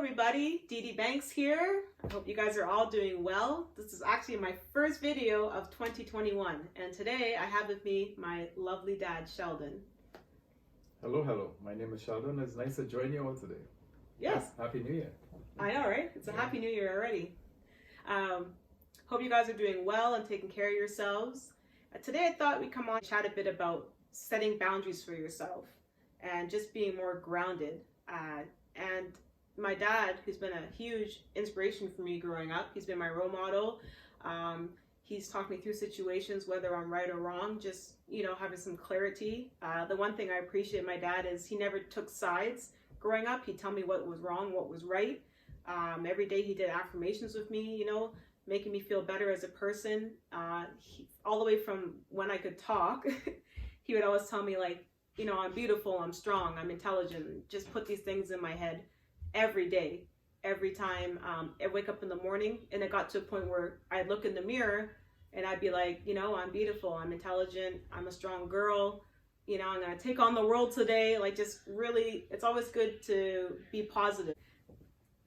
everybody, Dede Bankz here. I hope you guys are all doing well. This is actually my first video of 2021, and today I have with me my lovely dad, Sheldhan. Hello. My name is Sheldhan. It's nice to join you all today. Yes. Happy New Year. I know, right? It's a Happy New Year already. Hope you guys are doing well and taking care of yourselves. Today I thought we'd come on and chat a bit about setting boundaries for yourself and just being more grounded. And my dad, who's been a huge inspiration for me growing up, he's been my role model. He's talked me through situations, whether I'm right or wrong, just, having some clarity. The one thing I appreciate my dad is he never took sides growing up. He'd tell me what was wrong, what was right. Every day he did affirmations with me, making me feel better as a person. All the way from when I could talk, he would always tell me, like, I'm beautiful, I'm strong, I'm intelligent. Just put these things in my head every day, every time I wake up in the morning. And it got to a point where I'd look in the mirror and I'd be like, I'm beautiful, I'm intelligent, I'm a strong girl, I'm gonna take on the world today. Like, just really, it's always good to be positive.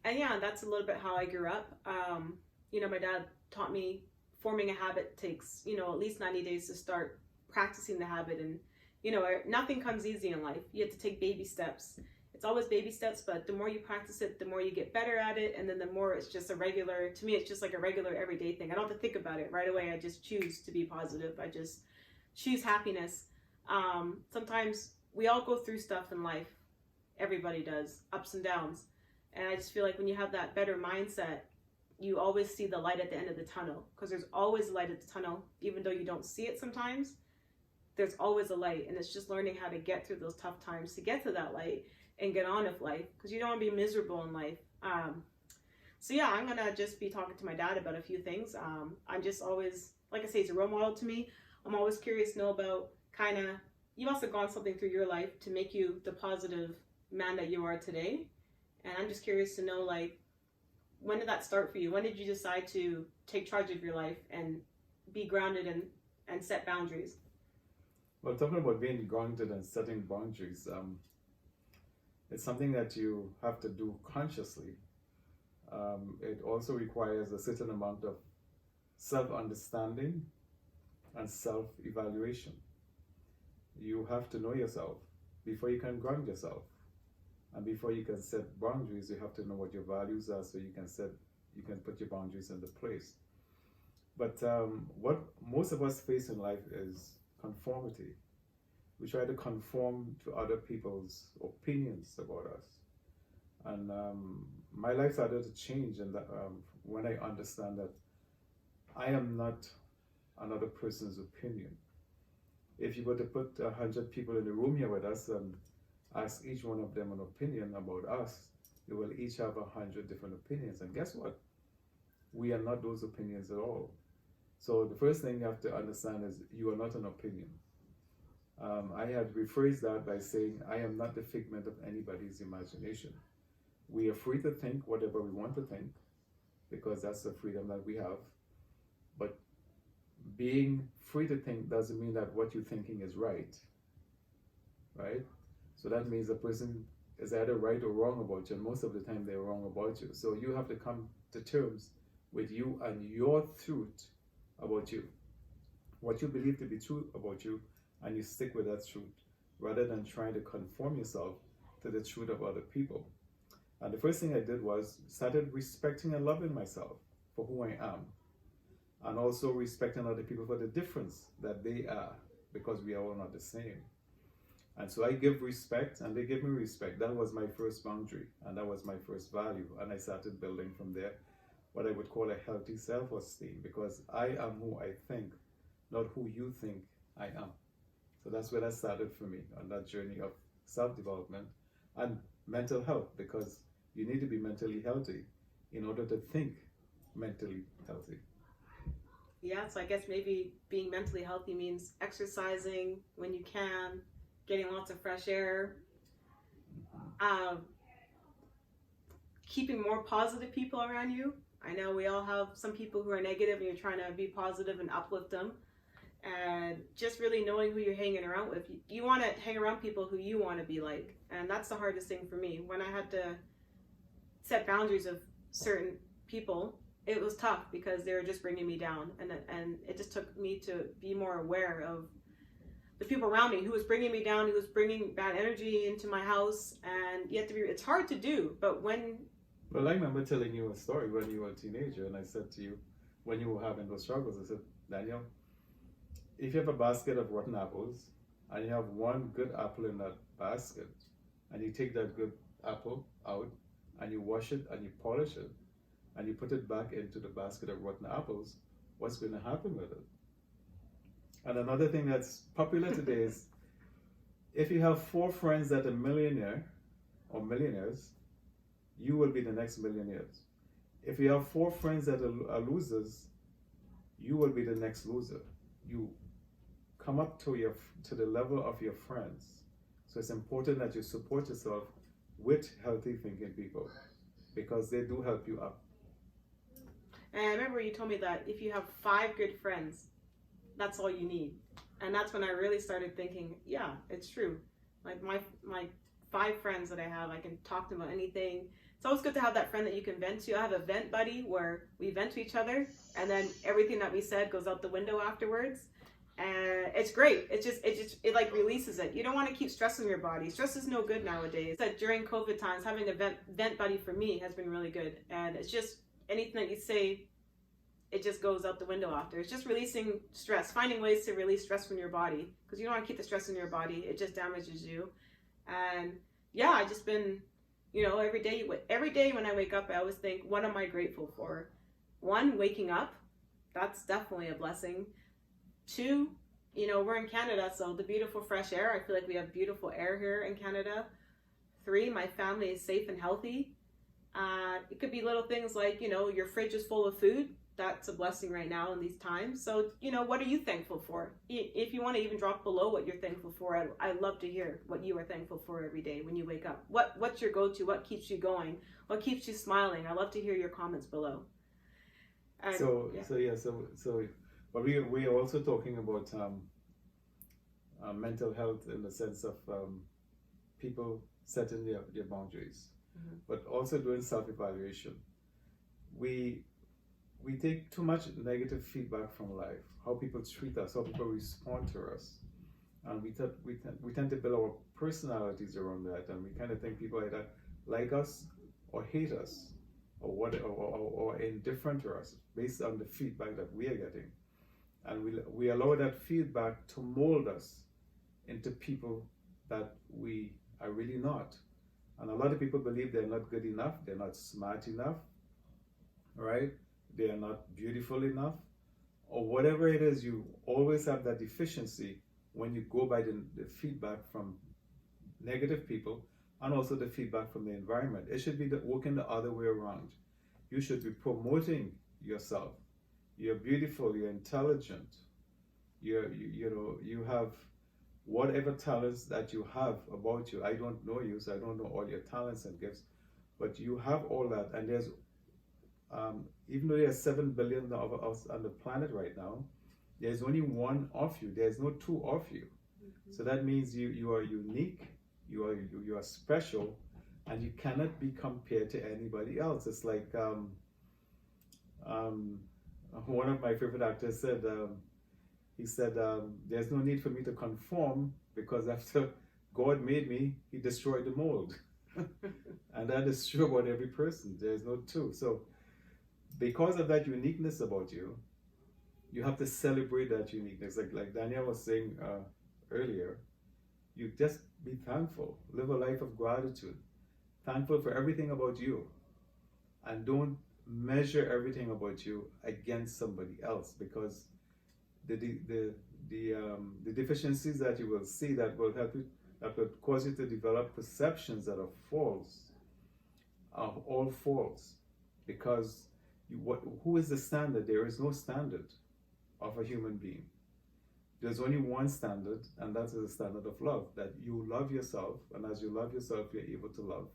And yeah, that's a little bit how I grew up. My dad taught me forming a habit takes, at least 90 days to start practicing the habit. And nothing comes easy in life. You have to take baby steps. It's always baby steps, but the more you practice it, the more you get better at it. And then the more it's just to me, it's just like a regular everyday thing. I don't have to think about it right away. I just choose to be positive. I just choose happiness. Sometimes we all go through stuff in life. Everybody does, ups and downs. And I just feel like when you have that better mindset, you always see the light at the end of the tunnel, because there's always light at the tunnel, even though you don't see it sometimes. There's always a light, and it's just learning how to get through those tough times to get to that light and get on with life, because you don't want to be miserable in life. So yeah, I'm gonna just be talking to my dad about a few things. I'm just always, like I say, he's a role model to me. I'm always curious to know about you must have gone something through your life to make you the positive man that you are today. And I'm just curious to know, like, when did that start for you? When did you decide to take charge of your life and be grounded and set boundaries? Well, talking about being grounded and setting boundaries, it's something that you have to do consciously. It also requires a certain amount of self-understanding and self-evaluation. You have to know yourself before you can ground yourself. And before you can set boundaries, you have to know what your values are, so you can put your boundaries into place. But what most of us face in life is conformity. We try to conform to other people's opinions about us. And my life started to change, and when I understand that I am not another person's opinion. If you were to put 100 people in the room here with us and ask each one of them an opinion about us, they will each have 100 different opinions. And guess what? We are not those opinions at all. So the first thing you have to understand is you are not an opinion. I had rephrased that by saying I am not the figment of anybody's imagination. We are free to think whatever we want to think, because that's the freedom that we have. But being free to think doesn't mean that what you're thinking is right. Right? So that means a person is either right or wrong about you, and most of the time they're wrong about you. So you have to come to terms with you and your truth about you. What you believe to be true about you, and you stick with that truth, rather than trying to conform yourself to the truth of other people. And the first thing I did was started respecting and loving myself for who I am, and also respecting other people for the difference that they are, because we are all not the same. And so I give respect, and they give me respect. That was my first boundary, and that was my first value. And I started building from there what I would call a healthy self-esteem, because I am who I think, not who you think I am. So that's where that started for me, on that journey of self-development and mental health, because you need to be mentally healthy in order to think mentally healthy. Yeah, so I guess maybe being mentally healthy means exercising when you can, getting lots of fresh air, keeping more positive people around you. I know we all have some people who are negative, and you're trying to be positive and uplift them. And just really knowing who you're hanging around with. You want to hang around people who you want to be like. And that's the hardest thing for me. When I had to set boundaries of certain people, it was tough because they were just bringing me down, and it just took me to be more aware of the people around me who was bringing me down, who was bringing bad energy into my house. And you have to be, it's hard to do, but when... Well, I remember telling you a story when you were a teenager, and I said to you, when you were having those struggles, I said, Danielle, if you have a basket of rotten apples, and you have one good apple in that basket, and you take that good apple out, and you wash it, and you polish it, and you put it back into the basket of rotten apples, what's going to happen with it? And another thing that's popular today is, if you have 4 friends that are millionaire or millionaires, you will be the next millionaires. If you have 4 friends that are losers, you will be the next loser. You come up to the level of your friends. So it's important that you support yourself with healthy thinking people, because they do help you up. And I remember you told me that if you have 5 good friends, that's all you need. And that's when I really started thinking, yeah, it's true. Like my 5 friends that I have, I can talk to them about anything. It's always good to have that friend that you can vent to. I have a vent buddy where we vent to each other, and then everything that we said goes out the window afterwards. And it's great. It like releases it. You don't want to keep stressing your body. Stress is no good nowadays. That during COVID times, having a vent buddy for me has been really good. And it's just anything that you say, it just goes out the window after. It's just releasing stress, finding ways to release stress from your body, because you don't want to keep the stress in your body. It just damages you. And yeah, I just been, every day when I wake up, I always think, what am I grateful for? 1, waking up. That's definitely a blessing. 2, we're in Canada, so the beautiful fresh air. I feel like we have beautiful air here in Canada. 3, my family is safe and healthy. It could be little things like, your fridge is full of food. That's a blessing right now in these times. So, what are you thankful for? If you want to even drop below what you're thankful for, I'd love to hear what you are thankful for every day when you wake up. What's your go-to? What keeps you going? What keeps you smiling? I love to hear your comments below. And, So but we are also talking about mental health in the sense of people setting their boundaries, but also doing self-evaluation. We take too much negative feedback from life, how people treat us, how people respond to us, and we tend to build our personalities around that, and we kind of think people either like us or hate us, or indifferent to us based on the feedback that we are getting, and we allow that feedback to mold us into people that we are really not. And a lot of people believe they're not good enough, they're not smart enough, right? They are not beautiful enough, or whatever it is. You always have that deficiency when you go by the feedback from negative people, and also the feedback from the environment. It should be working the other way around. You should be promoting yourself. You're beautiful, you're intelligent, you have whatever talents that you have about you. I don't know you, so I don't know all your talents and gifts, but you have all that. And there's even though there's 7 billion of us on the planet right now, there's only 1 of you. There's no 2 of you. So that means you are unique, you are special, and you cannot be compared to anybody else. It's like one of my favorite actors said, there's no need for me to conform, because after God made me, he destroyed the mold. And that is true about every person. There's no 2. So because of that uniqueness about you, you have to celebrate that uniqueness. Like Danielle was saying earlier, you just be thankful. Live a life of gratitude. Thankful for everything about you. And don't measure everything about you against somebody else, because the deficiencies that you will see that will help you, that will cause you to develop perceptions that are false, are all false. Because who is the standard? There is no standard of a human being. There's only one standard, and that is the standard of love. That you love yourself, and as you love yourself, you're able to love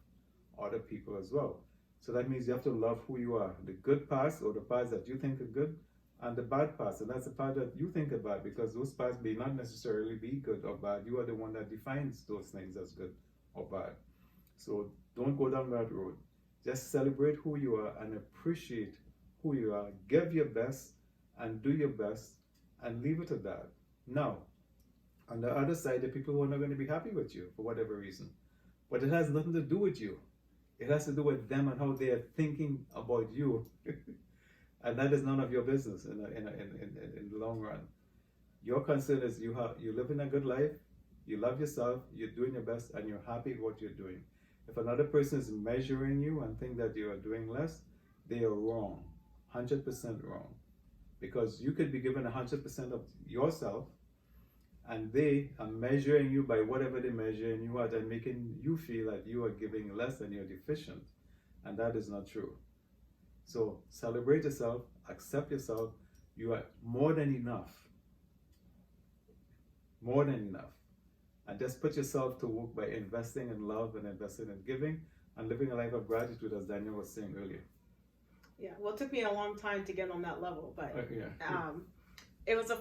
other people as well. So that means you have to love who you are. The good parts, or the parts that you think are good, and the bad parts. And that's the part that you think are bad, because those parts may not necessarily be good or bad. You are the one that defines those things as good or bad. So don't go down that road. Just celebrate who you are and appreciate who you are. Give your best and do your best and leave it at that. Now, on the other side, the people who are not going to be happy with you for whatever reason. But it has nothing to do with you. It has to do with them and how they are thinking about you. And that is none of your business in the long run. Your concern is you live in a good life, you love yourself, you're doing your best, and you're happy with what you're doing. If another person is measuring you and think that you are doing less, they are wrong, 100% wrong. Because you could be given 100% of yourself, and they are measuring you by whatever they're measuring you at and making you feel that you are giving less and you're deficient. And that is not true. So celebrate yourself, accept yourself. You are more than enough. More than enough. And just put yourself to work by investing in love and investing in giving and living a life of gratitude, as Danielle was saying earlier. Yeah, well, it took me a long time to get on that level, but Yeah. it was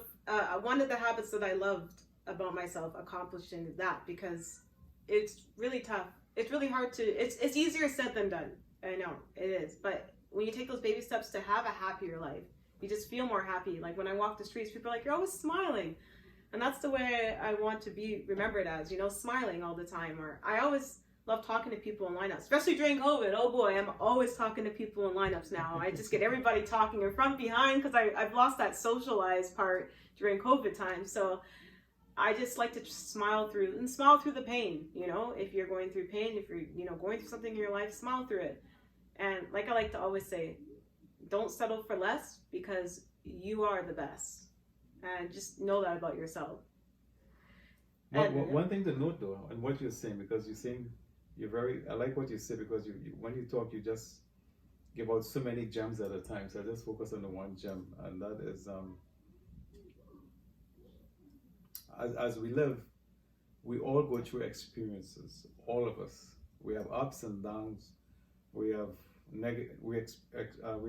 one of the habits that I loved about myself, accomplishing that, because it's really tough. It's really hard to, it's easier said than done. I know, it is. But when you take those baby steps to have a happier life, you just feel more happy. Like when I walk the streets, people are like, you're always smiling. And that's the way I want to be remembered as, smiling all the time. Or I always love talking to people in lineups, especially during COVID. Oh boy, I'm always talking to people in lineups now. I just get everybody talking in front, behind, because I've lost that socialized part during COVID time. So I just like to smile through the pain. If you're going through pain, if you're going through something in your life, smile through it. And like I like to always say, don't settle for less, because you are the best. And just know that about yourself. One thing to note though, and what you're saying, because you're saying I like what you say, because you when you talk, you just give out so many gems at a time. So I just focus on the one gem, and that is as we live, we all go through experiences. All of us, we have ups and downs. We have we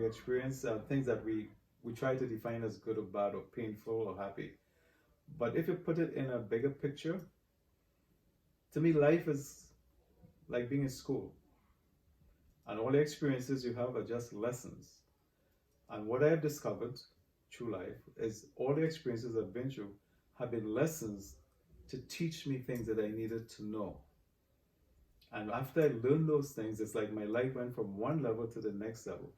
experience things that we try to define as good or bad or painful or happy. But if you put it in a bigger picture, to me, life is like being in school. And all the experiences you have are just lessons. And what I have discovered through life is all the experiences I've been through have been lessons to teach me things that I needed to know. And after I learned those things, it's like my life went from one level to the next level.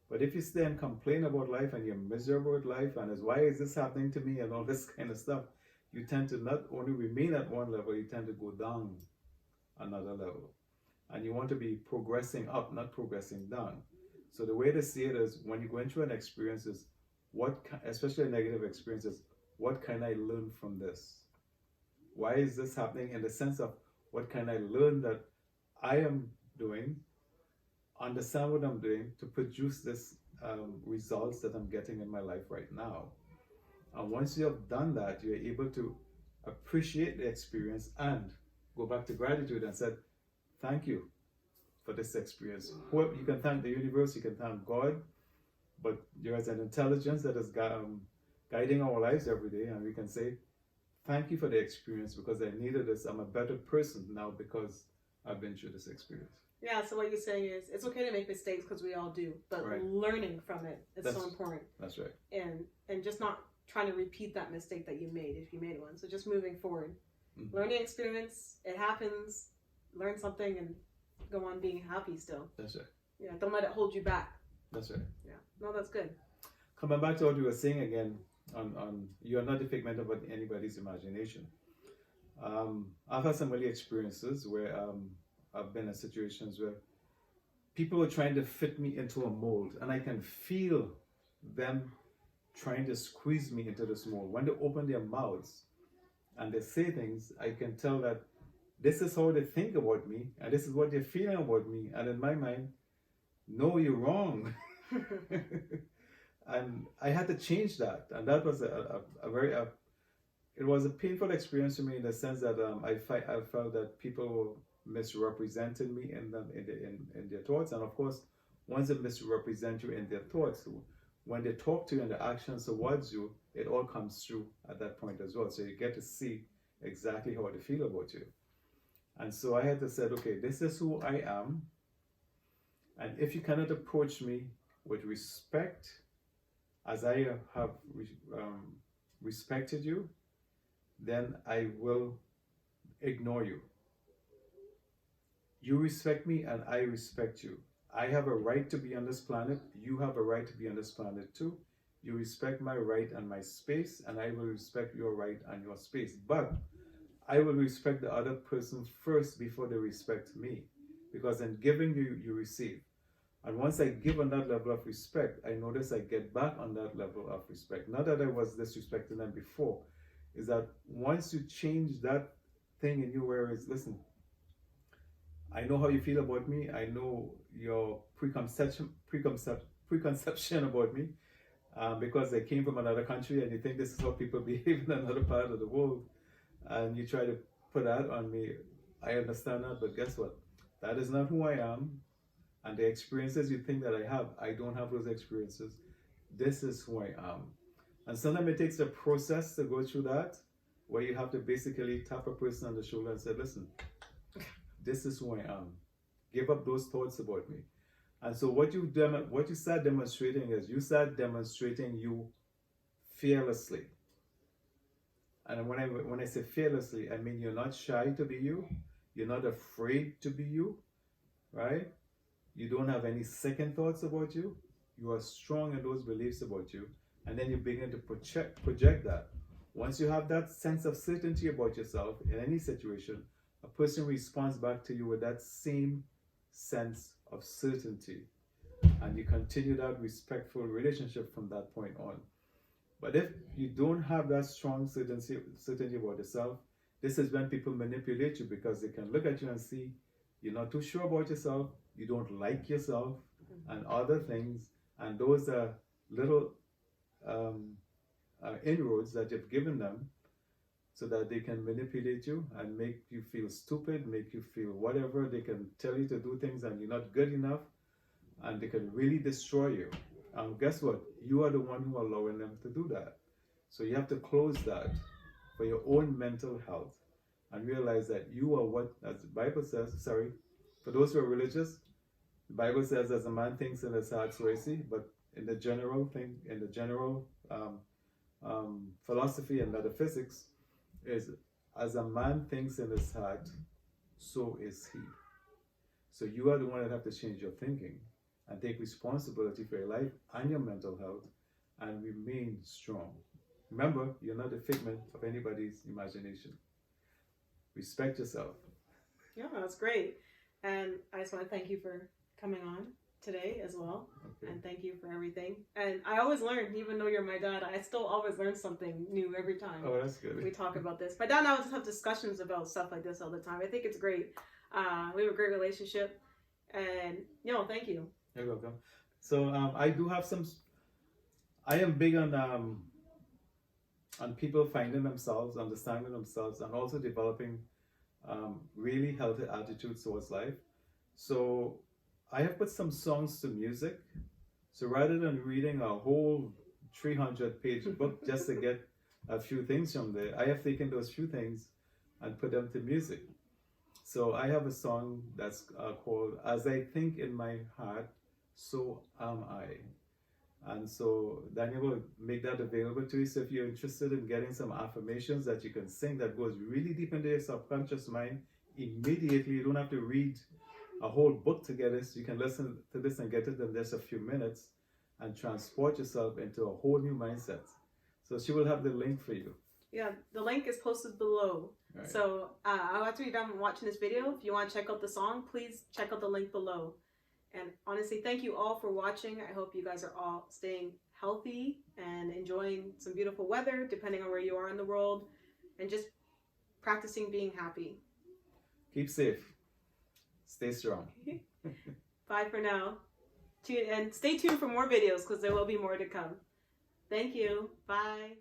But if you stay and complain about life and you're miserable with life and why is this happening to me and all this kind of stuff, you tend to not only remain at one level, you tend to go down another level. And you want to be progressing up, not progressing down. So the way to see it is when you go into an experience is especially a negative experience, is what can I learn from this? Why is this happening? In the sense of what can I learn that I am doing, understand what I'm doing to produce this results that I'm getting in my life right now. And once you have done that, you're able to appreciate the experience and go back to gratitude and said, thank you for this experience. You can thank the universe, you can thank God, but there is an intelligence that is guiding our lives every day, and we can say, thank you for the experience because I needed this. I'm a better person now because I've been through this experience. Yeah, so what you're saying is it's okay to make mistakes because we all do, but learning from it is so important. That's right. And just not trying to repeat that mistake that you made if you made one. So just moving forward. Mm-hmm. Learning experience, it happens, learn something and go on being happy still. That's right. Yeah, don't let it hold you back. That's right. Yeah, no, that's good. Coming back to what you were saying again, on you are not a figment of anybody's imagination. I've had some early experiences where I've been in situations where people were trying to fit me into a mold, and I can feel them trying to squeeze me into this mold. When they open their mouths and they say things, I can tell that this is how they think about me, and this is what they're feeling about me. And in my mind, no, you're wrong. And I had to change that, and that was it was a painful experience for me in the sense that I felt that people were misrepresenting me in their thoughts, and of course, once they misrepresent you in their thoughts, when they talk to you and the actions towards you, it all comes through at that point as well. So you get to see exactly how they feel about you. And so I had to say, okay, this is who I am. And if you cannot approach me with respect, as I have respected you, then I will ignore you. You respect me and I respect you. I have a right to be on this planet. You have a right to be on this planet too. You respect my right and my space, and I will respect your right and your space. But I will respect the other person first before they respect me. Because in giving you receive. And once I give on that level of respect, I notice I get back on that level of respect. Not that I was disrespecting them before. Is that once you change that thing in you where it's, listen, I know how you feel about me. I know your preconception about me. Because I came from another country and you think this is how people behave in another part of the world. And you try to put that on me. I understand that, but guess what? That is not who I am. And the experiences you think that I have, I don't have those experiences. This is who I am. And sometimes it takes a process to go through that, where you have to basically tap a person on the shoulder and say, listen, this is who I am. Give up those thoughts about me. And so what you start demonstrating is, you start demonstrating you fearlessly. And when I say fearlessly, I mean you're not shy to be you. You're not afraid to be you, right? You don't have any second thoughts about you. You are strong in those beliefs about you. And then you begin to project that. Once you have that sense of certainty about yourself in any situation, a person responds back to you with that same sense of certainty. And you continue that respectful relationship from that point on. But if you don't have that strong certainty about yourself, this is when people manipulate you, because they can look at you and see you're not too sure about yourself, you don't like yourself, and other things. And those are little inroads that you've given them so that they can manipulate you and make you feel stupid, make you feel whatever. They can tell you to do things and you're not good enough, and they can really destroy you. And guess what? You are the one who are allowing them to do that. So you have to close that for your own mental health and realize that you are what, as the Bible says, for those who are religious, the Bible says, as a man thinks in his heart, so is he. But in the general philosophy and metaphysics, is as a man thinks in his heart, so is he. So you are the one that have to change your thinking and take responsibility for your life and your mental health and remain strong. Remember, you're not a figment of anybody's imagination. Respect yourself. Yeah, that's great. And I just want to thank you for coming on today as well. Okay. And thank you for everything. And I always learn, even though you're my dad, I still always learn something new every time. Oh, that's good. We talk about this. My dad and I just have discussions about stuff like this all the time. I think it's great. We have a great relationship. And, thank you. You're welcome. So I do have I am big on people finding themselves, understanding themselves, and also developing really healthy attitudes towards life. So I have put some songs to music. So rather than reading a whole 300-page book just to get a few things from there, I have taken those few things and put them to music. So I have a song that's called As I Think in My Heart, So Am I. And so Danielle will make that available to you. So if you're interested in getting some affirmations that you can sing that goes really deep into your subconscious mind, immediately, you don't have to read a whole book to get this. You can listen to this and get it in just a few minutes and transport yourself into a whole new mindset. So she will have the link for you. Yeah, the link is posted below. Right. So after you're done watching this video, if you want to check out the song, please check out the link below. And honestly, thank you all for watching. I hope you guys are all staying healthy and enjoying some beautiful weather, depending on where you are in the world, and just practicing being happy. Keep safe. Stay strong. Bye for now. And stay tuned for more videos because there will be more to come. Thank you. Bye.